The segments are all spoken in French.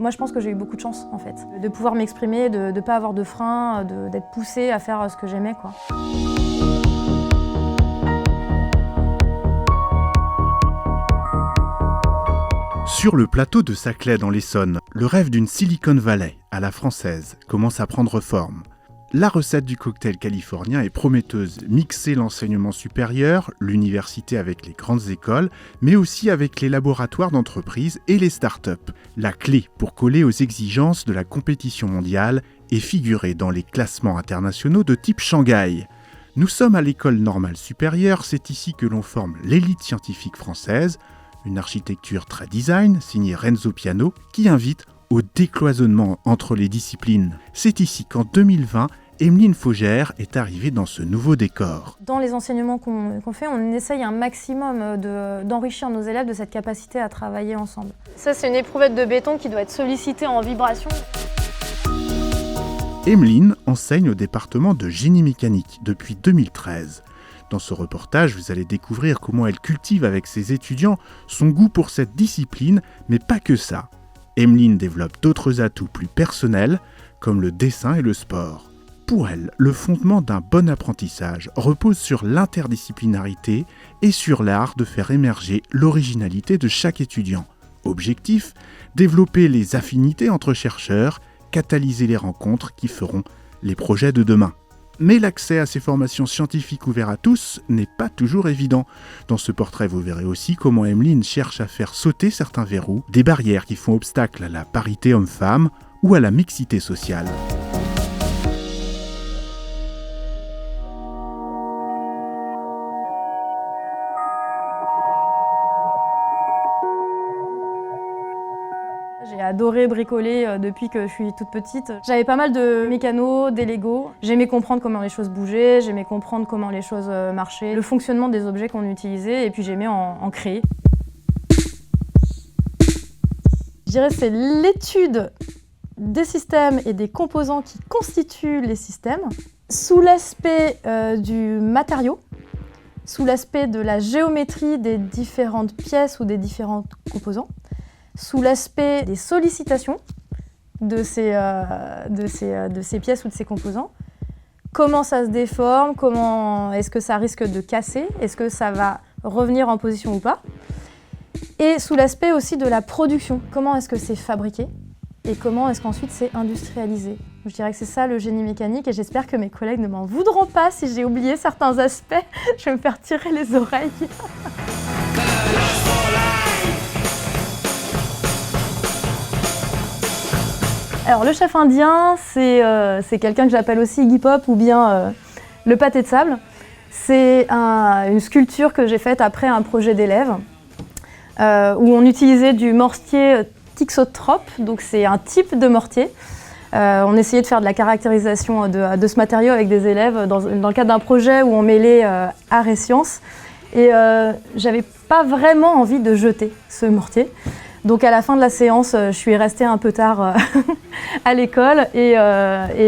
Moi, je pense que j'ai eu beaucoup de chance, en fait, de pouvoir m'exprimer, de ne pas avoir de frein, d'être poussée à faire ce que j'aimais, quoi. Sur le plateau de Saclay dans l'Essonne, le rêve d'une Silicon Valley à la française commence à prendre forme. La recette du cocktail californien est prometteuse, mixer l'enseignement supérieur, l'université avec les grandes écoles, mais aussi avec les laboratoires d'entreprise et les startups. La clé pour coller aux exigences de la compétition mondiale et figurer dans les classements internationaux de type Shanghai. Nous sommes à l'école normale supérieure, c'est ici que l'on forme l'élite scientifique française, une architecture très design signée Renzo Piano qui invite au décloisonnement entre les disciplines. C'est ici qu'en 2020, Emeline Faugère est arrivée dans ce nouveau décor. Dans les enseignements qu'on fait, on essaye un maximum d'enrichir nos élèves de cette capacité à travailler ensemble. Ça, c'est une éprouvette de béton qui doit être sollicitée en vibration. Emeline enseigne au département de génie mécanique depuis 2013. Dans ce reportage, vous allez découvrir comment elle cultive avec ses étudiants son goût pour cette discipline, mais pas que ça. Emeline développe d'autres atouts plus personnels, comme le dessin et le sport. Pour elle, le fondement d'un bon apprentissage repose sur l'interdisciplinarité et sur l'art de faire émerger l'originalité de chaque étudiant. Objectif, développer les affinités entre chercheurs, catalyser les rencontres qui feront les projets de demain. Mais l'accès à ces formations scientifiques ouvertes à tous n'est pas toujours évident. Dans ce portrait, vous verrez aussi comment Emeline cherche à faire sauter certains verrous, des barrières qui font obstacle à la parité homme-femme ou à la mixité sociale. J'ai adoré bricoler depuis que je suis toute petite. J'avais pas mal de mécanos, des Lego. J'aimais comprendre comment les choses bougeaient, j'aimais comprendre comment les choses marchaient, le fonctionnement des objets qu'on utilisait, et puis j'aimais en créer. Je dirais que c'est l'étude des systèmes et des composants qui constituent les systèmes, sous l'aspect du matériau, sous l'aspect de la géométrie des différentes pièces ou des différents composants, sous l'aspect des sollicitations de ces pièces ou de ces composants. Comment ça se déforme, comment est-ce que ça risque de casser, est-ce que ça va revenir en position ou pas. Et sous l'aspect aussi de la production, comment est-ce que c'est fabriqué et comment est-ce qu'ensuite c'est industrialisé. Je dirais que c'est ça le génie mécanique et j'espère que mes collègues ne m'en voudront pas si j'ai oublié certains aspects. Je vais me faire tirer les oreilles. Alors le chef indien, c'est quelqu'un que j'appelle aussi Iggy Pop ou bien le pâté de sable. C'est une sculpture que j'ai faite après un projet d'élèves où on utilisait du mortier thixotrope, donc c'est un type de mortier. On essayait de faire de la caractérisation de ce matériau avec des élèves dans le cadre d'un projet où on mêlait art et sciences. Et j'avais pas vraiment envie de jeter ce mortier. Donc à la fin de la séance, je suis restée un peu tard à l'école et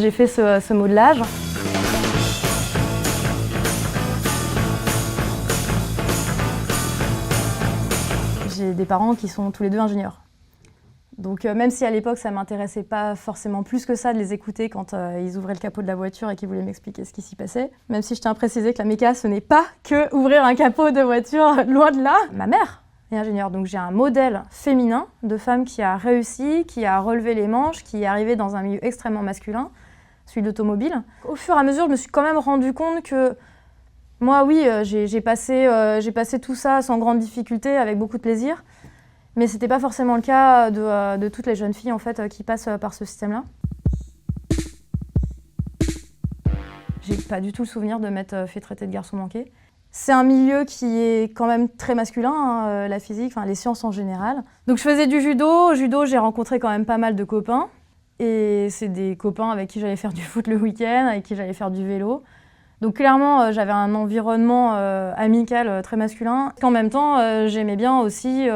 j'ai fait ce modelage. J'ai des parents qui sont tous les deux ingénieurs. Donc même si à l'époque ça ne m'intéressait pas forcément plus que ça de les écouter quand ils ouvraient le capot de la voiture et qu'ils voulaient m'expliquer ce qui s'y passait, même si je tiens à préciser que la méca ce n'est pas que ouvrir un capot de voiture, loin de là. Ma mère est ingénieure, donc j'ai un modèle féminin de femme qui a réussi, qui a relevé les manches, qui est arrivée dans un milieu extrêmement masculin, celui de l'automobile. Au fur et à mesure, je me suis quand même rendu compte que moi, oui, j'ai passé tout ça sans grande difficulté, avec beaucoup de plaisir, mais c'était pas forcément le cas de toutes les jeunes filles en fait, qui passent par ce système-là. J'ai pas du tout le souvenir de m'être fait traiter de garçon manqué. C'est un milieu qui est quand même très masculin, hein, la physique, enfin les sciences en général. Donc je faisais du judo. Au judo, j'ai rencontré quand même pas mal de copains. Et c'est des copains avec qui j'allais faire du foot le week-end, avec qui j'allais faire du vélo. Donc clairement, j'avais un environnement amical très masculin. En même temps, j'aimais bien aussi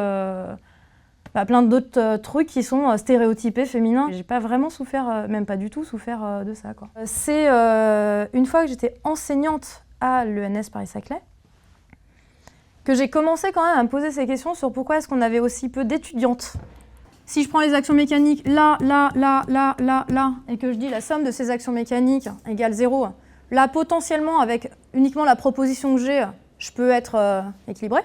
plein d'autres trucs qui sont stéréotypés féminins. J'ai pas vraiment souffert, même pas du tout souffert de ça, quoi. C'est une fois que j'étais enseignante à l'ENS Paris-Saclay que j'ai commencé quand même à me poser ces questions sur pourquoi est-ce qu'on avait aussi peu d'étudiantes Si je prends les actions mécaniques là, là, là, là, là, là, et que je dis la somme de ces actions mécaniques égale 0, là, potentiellement, avec uniquement la proposition que j'ai, je peux être équilibré.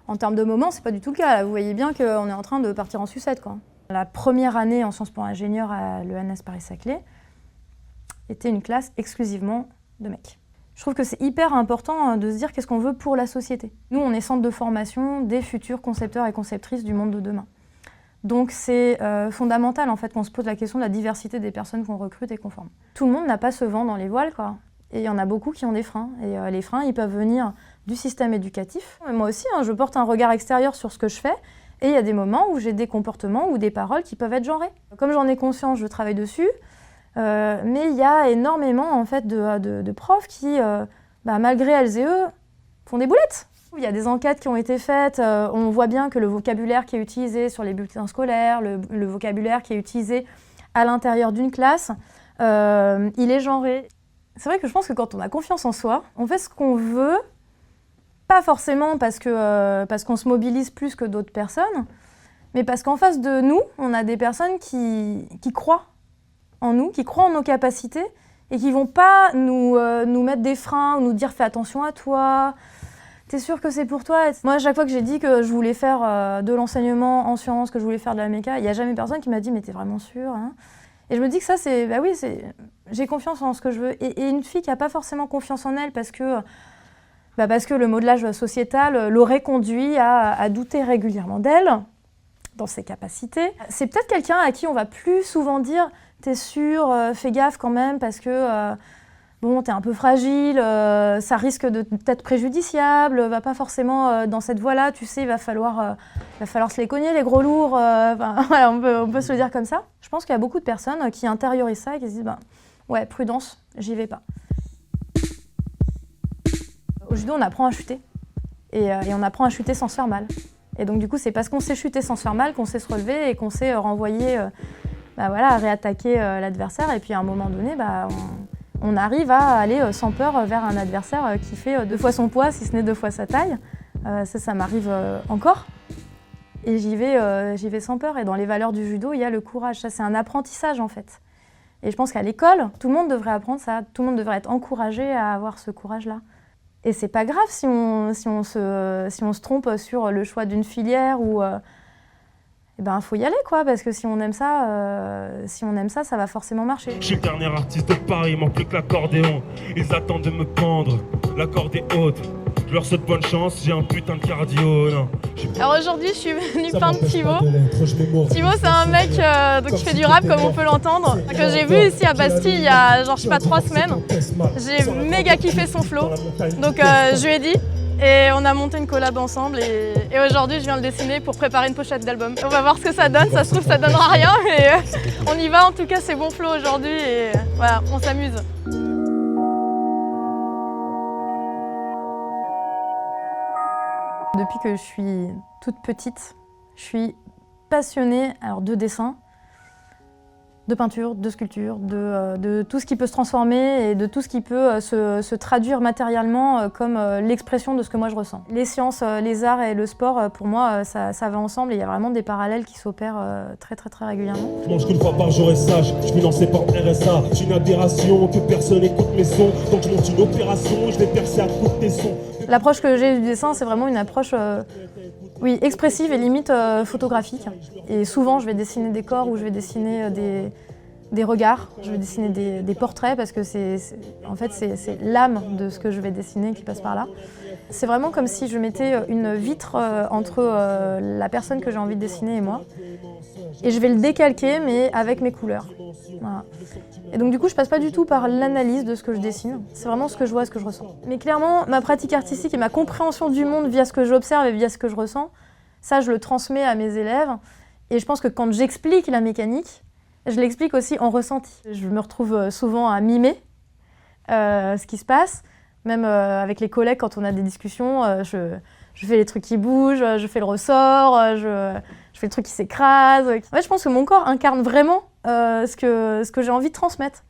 En termes de moment, c'est pas du tout le cas. Là, vous voyez bien qu'on est en train de partir en sucette, quoi. La première année en sciences pour ingénieurs à l'ENS Paris-Saclay était une classe exclusivement de mecs. Je trouve que c'est hyper important de se dire qu'est-ce qu'on veut pour la société. Nous, on est centre de formation des futurs concepteurs et conceptrices du monde de demain. Donc c'est fondamental en fait qu'on se pose la question de la diversité des personnes qu'on recrute et qu'on forme. Tout le monde n'a pas ce vent dans les voiles, quoi. Et il y en a beaucoup qui ont des freins. Et les freins, ils peuvent venir du système éducatif. Et moi aussi, je porte un regard extérieur sur ce que je fais. Et il y a des moments où j'ai des comportements ou des paroles qui peuvent être genrées. Comme j'en ai conscience, je travaille dessus. Mais il y a énormément en fait, de profs qui, malgré elles et eux, font des boulettes. Il y a des enquêtes qui ont été faites, on voit bien que le vocabulaire qui est utilisé sur les bulletins scolaires, le vocabulaire qui est utilisé à l'intérieur d'une classe, il est genré. C'est vrai que je pense que quand on a confiance en soi, on fait ce qu'on veut, pas forcément parce qu'on se mobilise plus que d'autres personnes, mais parce qu'en face de nous, on a des personnes qui croient en nous, qui croient en nos capacités et qui vont pas nous mettre des freins ou nous dire « fais attention à toi ». T'es sûr que c'est pour toi? Moi, à chaque fois que j'ai dit que je voulais faire de l'enseignement en sciences, que je voulais faire de la méca, il n'y a jamais personne qui m'a dit « mais t'es vraiment sûre hein ?» Et je me dis que ça, c'est... Bah oui, j'ai confiance en ce que je veux. Et une fille qui n'a pas forcément confiance en elle parce que le modelage sociétal l'aurait conduit à douter régulièrement d'elle, dans ses capacités. C'est peut-être quelqu'un à qui on va plus souvent dire « t'es sûre, fais gaffe quand même parce que... bon, t'es un peu fragile, ça risque d'être préjudiciable, va pas forcément dans cette voie-là, tu sais, il va falloir se les cogner, les gros lourds, voilà, on peut se le dire comme ça. Je pense qu'il y a beaucoup de personnes qui intériorisent ça et qui se disent, ouais, prudence, j'y vais pas. Au judo, on apprend à chuter, et on apprend à chuter sans se faire mal. Et donc du coup, c'est parce qu'on sait chuter sans se faire mal qu'on sait se relever et qu'on sait renvoyer, réattaquer l'adversaire, et puis à un moment donné, on arrive à aller sans peur vers un adversaire qui fait 2 fois son poids, si ce n'est 2 fois sa taille. Ça m'arrive encore. Et j'y vais sans peur. Et dans les valeurs du judo, il y a le courage. Ça, c'est un apprentissage, en fait. Et je pense qu'à l'école, tout le monde devrait apprendre ça. Tout le monde devrait être encouragé à avoir ce courage-là. Et c'est pas grave si on se trompe sur le choix d'une filière ou... faut y aller, quoi, parce que si on aime ça, ça va forcément marcher. Je suis le dernier artiste de Paris, il manque plus que l'accordéon. Ils attendent de me pendre, la corde est haute. Je leur souhaite bonne chance, j'ai un putain de cardio, non. Alors aujourd'hui, je suis venue peindre Thibaut. Thibaut, c'est un mec qui fait du rap, comme on peut l'entendre, que j'ai vu ici à Bastille il y a, 3 semaines. J'ai méga kiffé son flow, donc je lui ai dit. Et on a monté une collab ensemble et aujourd'hui je viens le dessiner pour préparer une pochette d'album. On va voir ce que ça donne, ça se trouve ça donnera rien mais on y va, en tout cas c'est bon flow aujourd'hui et voilà, on s'amuse. Depuis que je suis toute petite, je suis passionnée de dessin, de peinture, de sculpture, de tout ce qui peut se transformer et de tout ce qui peut se traduire matériellement comme l'expression de ce que moi je ressens. Les sciences, les arts et le sport, pour moi, ça va ensemble et il y a vraiment des parallèles qui s'opèrent très régulièrement. Je mange qu'une fois par jour et sage, je suis lancé par RSA. C'est une aberration que personne écoute mes sons. Donc je monte une opération, je vais percer à coups de tes sons. L'approche que j'ai du dessin, c'est vraiment une approche expressive et limite photographique. Et souvent, je vais dessiner des corps ou je vais dessiner des regards, je vais dessiner des portraits parce que c'est l'âme de ce que je vais dessiner qui passe par là. C'est vraiment comme si je mettais une vitre entre la personne que j'ai envie de dessiner et moi. Et je vais le décalquer, mais avec mes couleurs. Voilà. Et donc du coup, je passe pas du tout par l'analyse de ce que je dessine. C'est vraiment ce que je vois, ce que je ressens. Mais clairement, ma pratique artistique et ma compréhension du monde via ce que j'observe et via ce que je ressens, ça, je le transmets à mes élèves. Et je pense que quand j'explique la mécanique, je l'explique aussi en ressenti. Je me retrouve souvent à mimer ce qui se passe. Même avec les collègues, quand on a des discussions, je fais les trucs qui bougent, je fais le ressort, je fais le truc qui s'écrase. En fait, je pense que mon corps incarne vraiment ce que j'ai envie de transmettre.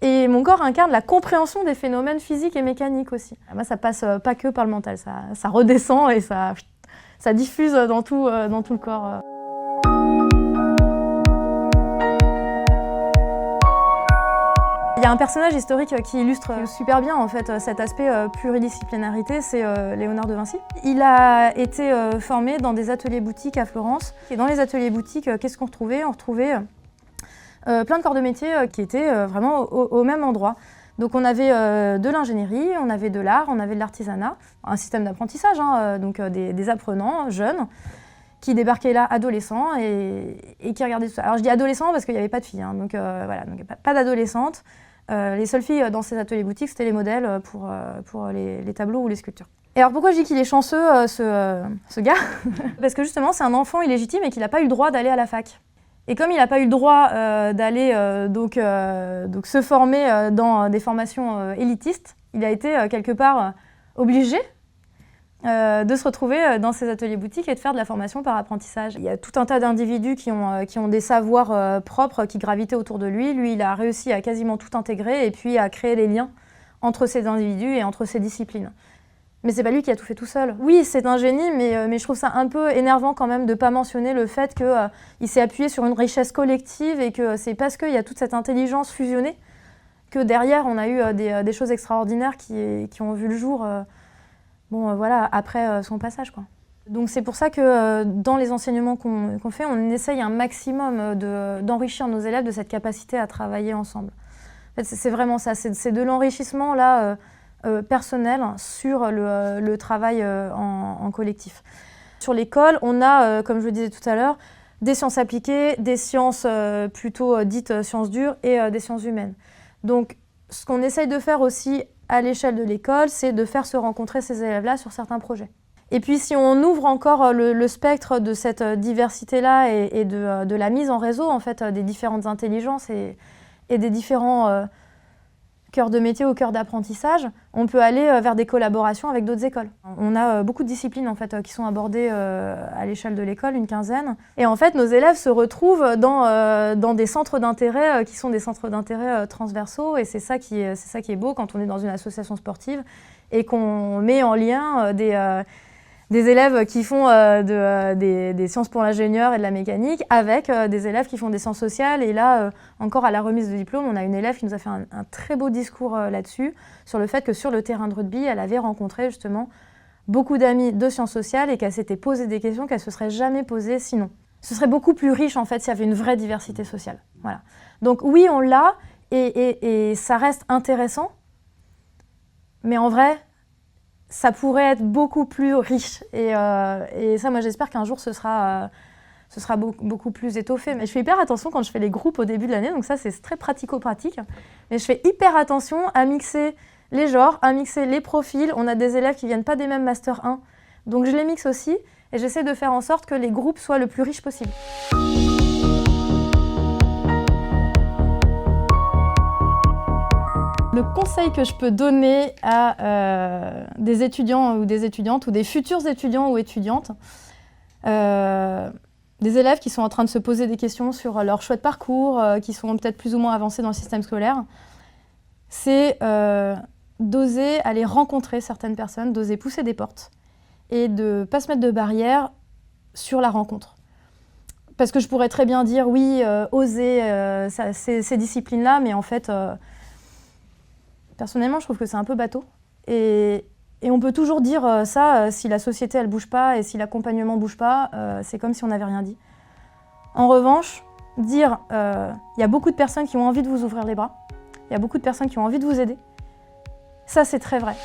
Et mon corps incarne la compréhension des phénomènes physiques et mécaniques aussi. Moi, ça passe pas que par le mental, ça redescend et ça diffuse dans tout le corps. y a un personnage historique qui illustre super bien en fait cet aspect pluridisciplinarité, c'est Léonard de Vinci. Il a été formé dans des ateliers boutiques à Florence. Et dans les ateliers boutiques, qu'est-ce qu'on retrouvait? On retrouvait plein de corps de métier qui étaient vraiment au même endroit. Donc on avait de l'ingénierie, on avait de l'art, on avait de l'artisanat, un système d'apprentissage, donc des apprenants jeunes qui débarquaient là adolescents et qui regardaient tout ça. Alors je dis adolescents parce qu'il n'y avait pas de filles, donc voilà, donc pas d'adolescentes. Les seules filles dans ces ateliers boutiques, c'était les modèles pour les tableaux ou les sculptures. Et alors pourquoi je dis qu'il est chanceux, ce gars? Parce que justement, c'est un enfant illégitime et qu'il n'a pas eu le droit d'aller à la fac. Et comme il n'a pas eu le droit d'aller donc se former dans des formations élitistes, il a été quelque part obligé de se retrouver dans ces ateliers boutiques et de faire de la formation par apprentissage. Il y a tout un tas d'individus qui ont des savoirs propres qui gravitaient autour de lui. Lui, il a réussi à quasiment tout intégrer et puis à créer des liens entre ces individus et entre ces disciplines. Mais c'est pas lui qui a tout fait tout seul. Oui, c'est un génie, mais je trouve ça un peu énervant quand même de ne pas mentionner le fait qu'il s'est appuyé sur une richesse collective et que c'est parce qu'il y a toute cette intelligence fusionnée que derrière on a eu des choses extraordinaires qui ont vu le jour voilà, après son passage, quoi. Donc c'est pour ça que dans les enseignements qu'on fait, on essaye un maximum d'enrichir nos élèves de cette capacité à travailler ensemble. En fait, c'est vraiment ça, c'est de l'enrichissement là. Personnel sur le travail en collectif. Sur l'école, on a, comme je le disais tout à l'heure, des sciences appliquées, des sciences plutôt dites sciences dures et des sciences humaines. Donc, ce qu'on essaye de faire aussi à l'échelle de l'école, c'est de faire se rencontrer ces élèves-là sur certains projets. Et puis, si on ouvre encore le spectre de cette diversité-là et de la mise en réseau, en fait, des différentes intelligences et des différents cœur de métier ou cœur d'apprentissage, on peut aller vers des collaborations avec d'autres écoles. On a beaucoup de disciplines en fait, qui sont abordées à l'échelle de l'école, une quinzaine. Et en fait, nos élèves se retrouvent dans des centres d'intérêt qui sont des centres d'intérêt transversaux. Et c'est ça qui est beau quand on est dans une association sportive et qu'on met en lien des élèves qui font des sciences pour l'ingénieur et de la mécanique avec des élèves qui font des sciences sociales. Et là, encore à la remise de diplôme, on a une élève qui nous a fait un très beau discours là-dessus, sur le fait que sur le terrain de rugby, elle avait rencontré justement beaucoup d'amis de sciences sociales et qu'elle s'était posé des questions qu'elle ne se serait jamais posées sinon. Ce serait beaucoup plus riche en fait s'il y avait une vraie diversité sociale. Voilà. Donc oui, on l'a et ça reste intéressant, mais en vrai, ça pourrait être beaucoup plus riche. Et ça, moi, j'espère qu'un jour, ce sera beaucoup plus étoffé. Mais je fais hyper attention quand je fais les groupes au début de l'année. Donc ça, c'est très pratico-pratique. Mais je fais hyper attention à mixer les genres, à mixer les profils. On a des élèves qui ne viennent pas des mêmes Master 1. Donc je les mixe aussi. Et j'essaie de faire en sorte que les groupes soient le plus riches possible. Le conseil que je peux donner à des étudiants ou des étudiantes ou des futurs étudiants ou étudiantes, des élèves qui sont en train de se poser des questions sur leur choix de parcours, qui sont peut-être plus ou moins avancés dans le système scolaire, c'est d'oser aller rencontrer certaines personnes, d'oser pousser des portes et de ne pas se mettre de barrières sur la rencontre. Parce que je pourrais très bien dire oui, oser ces disciplines-là, mais en fait... Personnellement, je trouve que c'est un peu bateau. Et on peut toujours dire ça, si la société elle bouge pas et si l'accompagnement bouge pas, c'est comme si on n'avait rien dit. En revanche, dire il y a beaucoup de personnes qui ont envie de vous ouvrir les bras, il y a beaucoup de personnes qui ont envie de vous aider, ça c'est très vrai.